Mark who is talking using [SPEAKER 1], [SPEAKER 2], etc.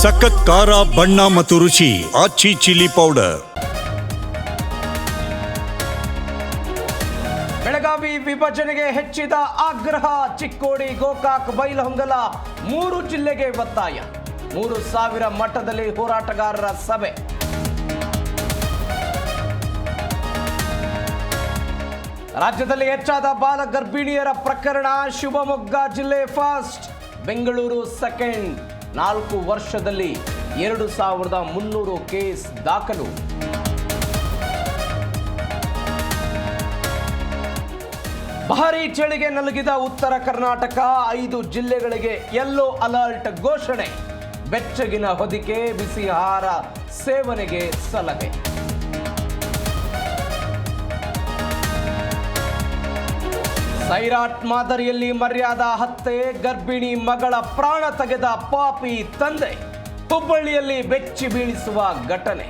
[SPEAKER 1] ಸಖತ್ ಖಾರ ಬಣ್ಣ ಮತ್ತು ರುಚಿ ಆಚಿ ಚಿಲ್ಲಿ ಪೌಡರ್.
[SPEAKER 2] ಬೆಳಗಾವಿ ವಿಭಜನೆಗೆ ಹೆಚ್ಚಿದ ಆಗ್ರಹ. ಚಿಕ್ಕೋಡಿ, ಗೋಕಾಕ್, ಬೈಲಹೊಂಗಲ 3 ಜಿಲ್ಲೆಗೆ ಒತ್ತಾಯ. 3000 ಮಟ್ಟದಲ್ಲಿ ಹೋರಾಟಗಾರರ ಸಭೆ. ರಾಜ್ಯದಲ್ಲಿ ಹೆಚ್ಚಾದ ಬಾಲ ಗರ್ಭಿಣಿಯರ ಪ್ರಕರಣ. ಶಿವಮೊಗ್ಗ ಜಿಲ್ಲೆ ಫಸ್ಟ್, ಬೆಂಗಳೂರು ಸೆಕೆಂಡ್. 4 ವರ್ಷದಲ್ಲಿ 2300 ಕೇಸ್ ದಾಖಲು. ಭಾರೀ ಚಳಿಗೆ ನಲುಗಿದ ಉತ್ತರ ಕರ್ನಾಟಕ. 5 ಜಿಲ್ಲೆಗಳಿಗೆ ಯೆಲ್ಲೋ ಅಲರ್ಟ್ ಘೋಷಣೆ. ಬೆಚ್ಚಗಿನ ಹೊದಿಕೆ, ಬಿಸಿ ಆಹಾರ ಸೇವನೆಗೆ ಸಲಹೆ. ಸೈರಾಟ್ ಮಾದರಿಯಲ್ಲಿ ಮರ್ಯಾದಾ ಹತ್ಯೆ. ಗರ್ಭಿಣಿ ಮಗಳ ಪ್ರಾಣ ತೆಗೆದ ಪಾಪಿ ತಂದೆ. ಹುಬ್ಬಳ್ಳಿಯಲ್ಲಿ ಬೆಚ್ಚಿ ಬೀಳಿಸುವ ಘಟನೆ.